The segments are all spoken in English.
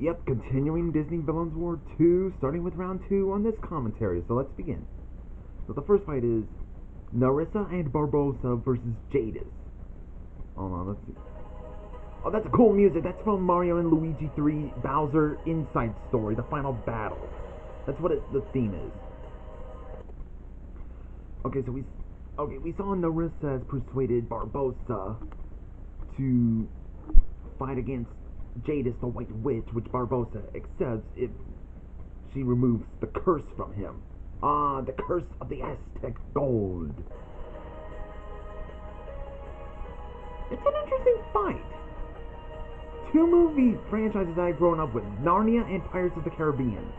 Yep, continuing Disney Villains War 2, starting with round 2 on this commentary, so let's begin. So the first fight is Narissa and Barbossa versus Jadis. Hold on, let's see. Oh, that's a cool music. That's from Mario and Luigi 3 Bowser Inside Story, the final battle. That's what the theme is. Okay, so we saw Narissa has persuaded Barbossa to fight against Jadis the White Witch, which Barbossa accepts if she removes the curse from him. The curse of the Aztec gold. It's an interesting fight. Two movie franchises I've grown up with, Narnia and Pirates of the Caribbean.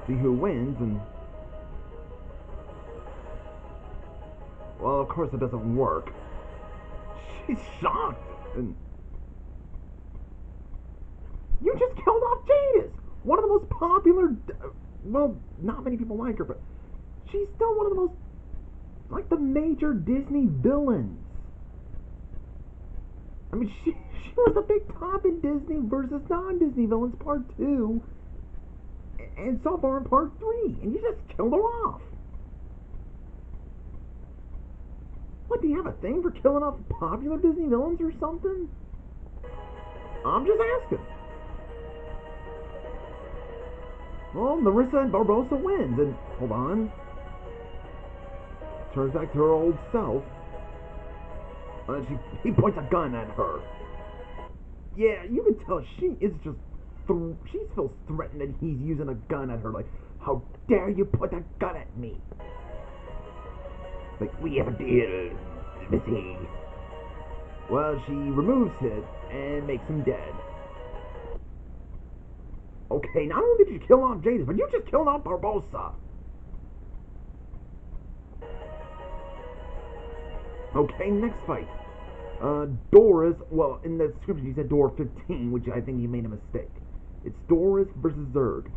See who wins, and well, of course it doesn't work. She's shocked, and you just killed off Jadis, one of the most popular. Well, not many people like her, but she's still one of the most, like, the major Disney villains. I mean, she was a big top in Disney versus non-Disney villains Part 2, and so far in Part 3, and you just killed her off. What, do you have a thing for killing off popular Disney villains or something? I'm just asking. Well, Narissa and Barbossa wins, and hold on. Turns back to her old self. He points a gun at her. Yeah, you can tell she is just. She feels threatened that he's using a gun at her. Like, how dare you put a gun at me? Like, we have a deal, Missy. Well, she removes it and makes him dead. Okay, not only did you kill off Jadis, but you just killed off Barbossa. Okay, next fight. Doris, well, in the description you said Door 15, which I think you made a mistake. It's Doris versus Zerg.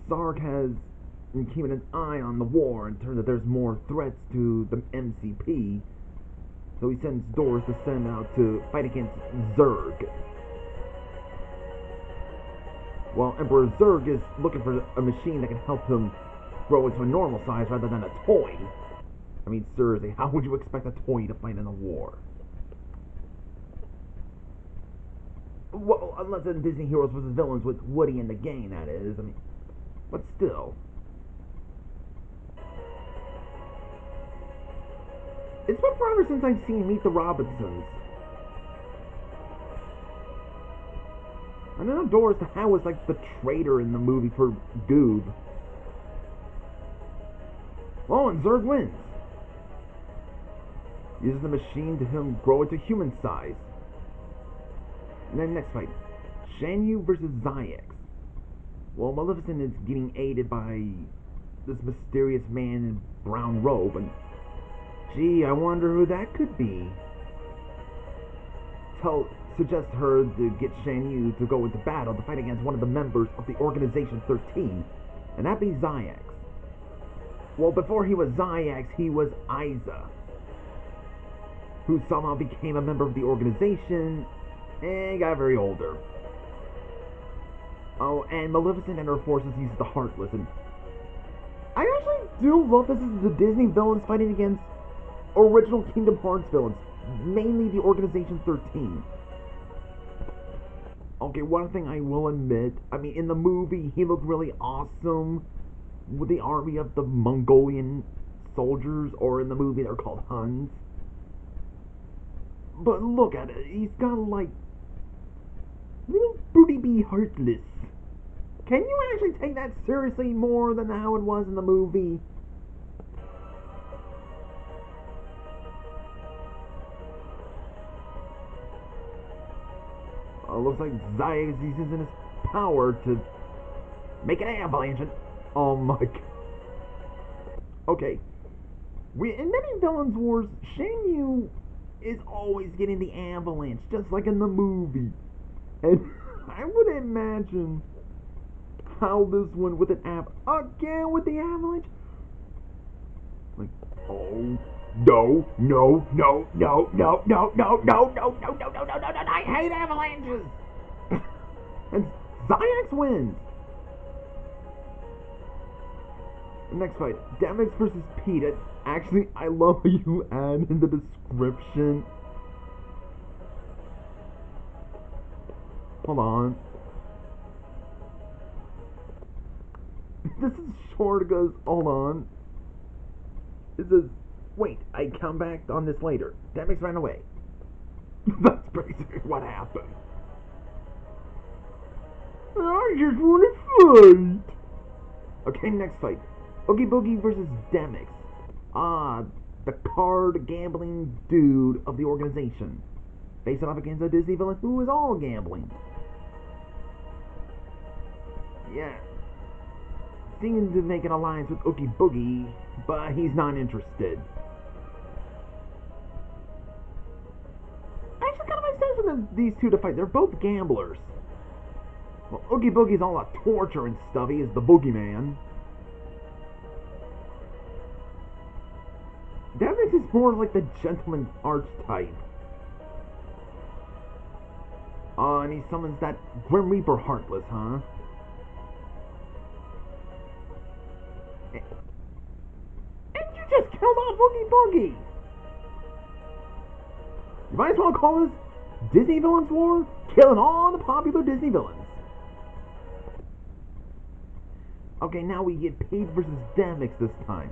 Zerg has been keeping an eye on the war and turns out there's more threats to the MCP. So he sends Doris to send out to fight against Zerg. While Emperor Zerg is looking for a machine that can help him grow into a normal size rather than a toy. I mean, seriously, how would you expect a toy to fight in a war? Well, unless in Disney Heroes vs. Villains with Woody in the game, that is. I mean, but still. It's been forever since I've seen Meet the Robinsons. I know Doris the Hat was like the traitor in the movie for Goob. Oh, and Zerg wins. Uses the machine to him grow into human size. And then next fight, Shan Yu versus Zayx. Well, Maleficent is getting aided by this mysterious man in brown robe, and gee, I wonder who that could be. Suggest her to get Shan Yu to go into battle to fight against one of the members of the Organization 13, and that'd be Zayx. Well, before he was Zayx, he was Isa, who somehow became a member of the organization and got very older. Oh, and Maleficent and her forces use the Heartless, and I actually do love this is the Disney villains fighting against original Kingdom Hearts villains, mainly the Organization 13. Okay, one thing I will admit, I mean, in the movie, he looked really awesome with the army of the Mongolian soldiers, or in the movie they're called Huns. But look at it, he's got like little booty bee Heartless. Can you actually take that seriously more than how it was in the movie? Looks like Zayx is using his power to make an avalanche. Oh my god. Okay. In many Villains Wars, Shan Yu is always getting the avalanche, just like in the movie. And I would imagine how this one with an again with the avalanche. Like, oh no, no, no, no, no, no, no, no, no, no, no, no, no, no, no, I hate avalanches! And Zyax wins! Next fight, Demix versus Pete. Actually, I love how you add in the description. Hold on. This is short because, hold on. It says, wait, I come back on this later. Demix ran away. That's basically what happened. I just want to fight. Okay, next fight. Oogie Boogie versus Demix. The card gambling dude of the organization. Facing off against a Disney villain who is all gambling. Yeah. Seeming to make an alliance with Oogie Boogie, but he's not interested. I actually kind of makes sense for these two to fight. They're both gamblers. Well, Oogie Boogie's all about torture and stuff. He is the boogeyman. Demix is more like the gentleman archetype. And he summons that Grim Reaper Heartless, huh? And you just killed off Oogie Boogie! You might as well call this Disney Villains War, killing all the popular Disney villains. Okay, now we get Pete versus Demix this time.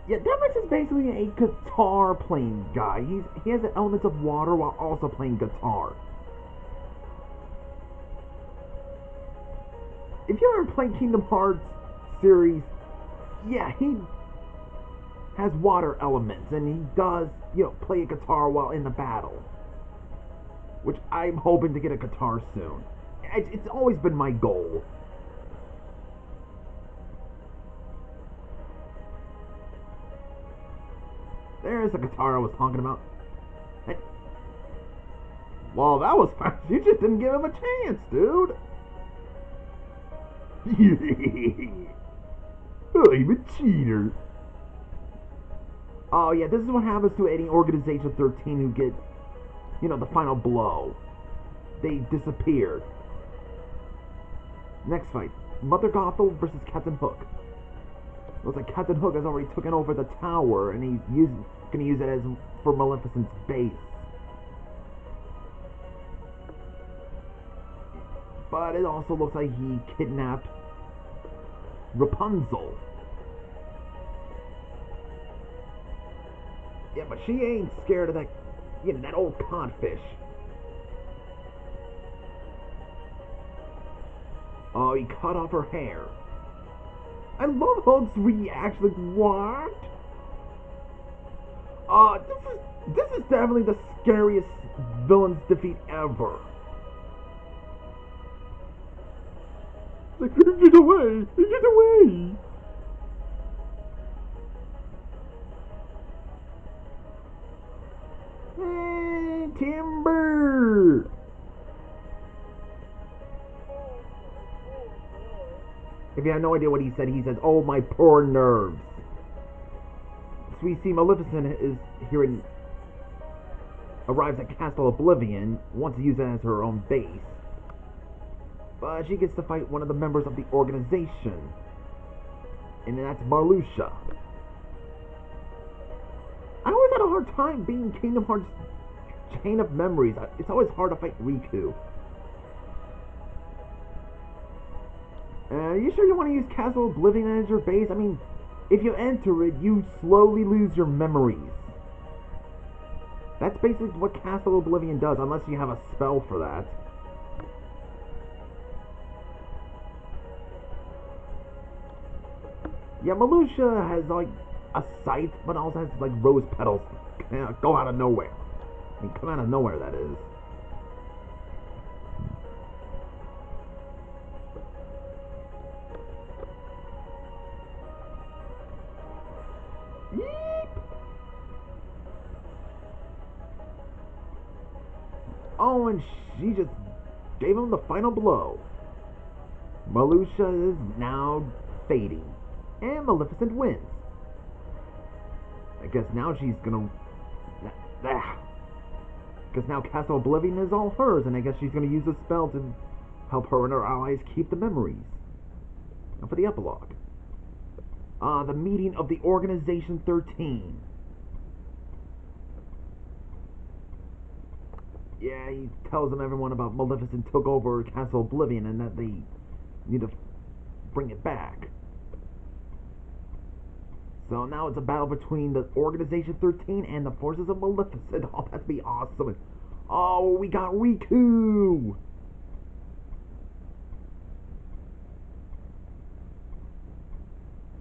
Yeah, Demix is basically a guitar playing guy. He has the elements of water while also playing guitar. If you ever played Kingdom Hearts series, yeah, he has water elements, and he does, play a guitar while in the battle. Which I'm hoping to get a guitar soon. It's always been my goal. There's the guitar I was talking about. Hey. Well, that was fast. You just didn't give him a chance, dude. I'm a cheater. Oh, yeah, this is what happens to any Organization 13 who get, the final blow. They disappeared. Next fight. Mother Gothel versus Captain Hook. Looks like Captain Hook has already taken over the tower, and he's going to use it as for Maleficent's base. But it also looks like he kidnapped Rapunzel. Yeah, but she ain't scared of that, that old codfish. Oh, he cut off her hair. I love Hook's reaction. Like, what? This is definitely the scariest villain's defeat ever. Like, get away! Get away! Hey, Timber! If you have no idea what he says, "Oh, my poor nerves." So we see Maleficent arrives at Castle Oblivion, wants to use it as her own base. But she gets to fight one of the members of the organization, and that's Marluxia. I always had a hard time beating Kingdom Hearts Chain of Memories. It's always hard to fight Riku. Are you sure you want to use Castle Oblivion as your base? I mean, if you enter it, you slowly lose your memories. That's basically what Castle Oblivion does, unless you have a spell for that. Yeah, Marluxia has, like, a scythe, but also has, like, rose petals go out of nowhere. I mean, come out of nowhere, that is. Oh, and she just gave him the final blow. Marluxia is now fading, and Maleficent wins. I guess now she's gonna... Because now Castle Oblivion is all hers, and I guess she's going to use a spell to help her and her allies keep the memories. Now for the epilogue. The meeting of the Organization 13. Yeah, he tells them everyone about Maleficent took over Castle Oblivion and that they need to bring it back. So now it's a battle between the Organization 13 and the forces of Maleficent. Oh, that'd be awesome. Oh, we got Riku!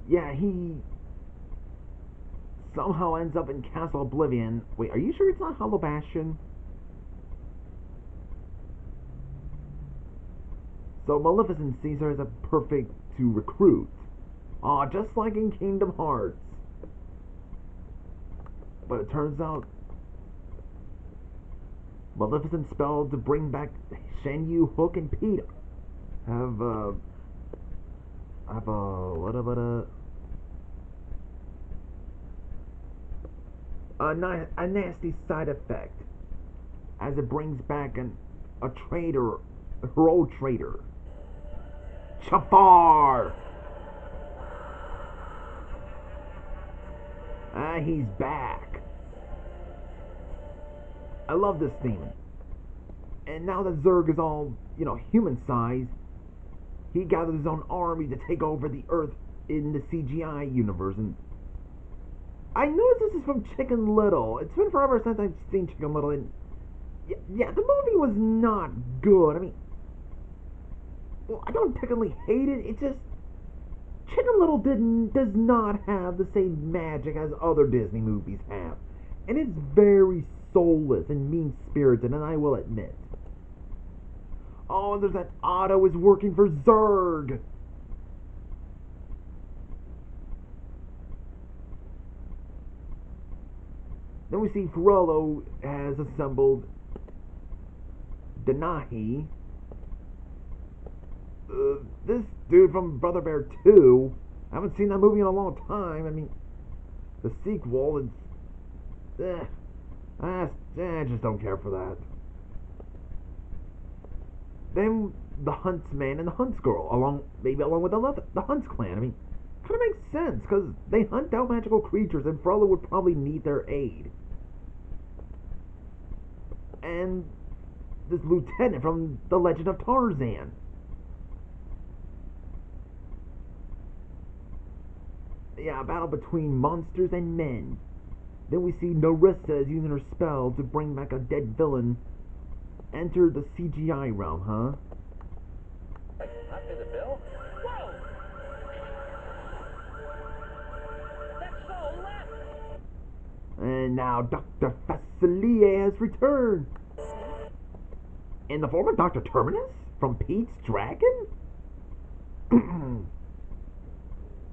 Yeah, he somehow ends up in Castle Oblivion. Wait, are you sure it's not Hollow Bastion? So Maleficent sees her as a perfect to recruit. Aw, just like in Kingdom Hearts. But it turns out Maleficent's spell to bring back Shen Yu, Hook, and Pete have a nasty side effect, as it brings back a traitor, her old traitor, Chafar. He's back. I love this theme. And now that Zerg is all, human-sized, he gathers his own army to take over the Earth in the CGI universe. And I noticed this is from Chicken Little. It's been forever since I've seen Chicken Little, and yeah, the movie was not good. I mean, well, I don't technically hate it. It's just Chicken Little does not have the same magic as other Disney movies have, and it's very soulless and mean-spirited, and I will admit. Oh, and there's that Otto is working for Zerg. Then we see Frollo has assembled Denahi. This dude from Brother Bear 2. I haven't seen that movie in a long time. I mean, the sequel is... I just don't care for that. Then the Huntsman and the Huntsgirl, maybe along with the Hunts clan. I mean, kind of makes sense, because they hunt down magical creatures, and Frollo would probably need their aid. And this lieutenant from The Legend of Tarzan. Yeah, a battle between monsters and men. Then we see Narissa is using her spell to bring back a dead villain. Enter the CGI realm, huh? I pay the bill? Whoa! That's so left! And now Dr. Facilier has returned. In the form of Dr. Terminus? From Pete's Dragon?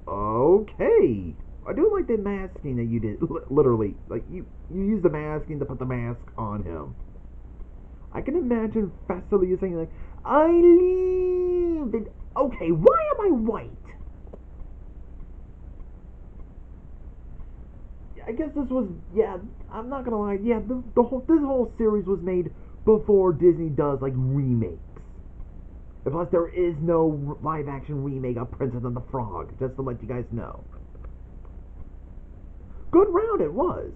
Okay. I do like the masking that you did. Literally. Like, you use the masking to put the mask on him. I can imagine Facilier saying, like, I leave. Okay, why am I white? I guess this was, yeah, I'm not gonna lie, yeah, this whole series was made before Disney does, like, remakes. And plus, there is no live-action remake of Princess and the Frog, just to let you guys know. Good round it was.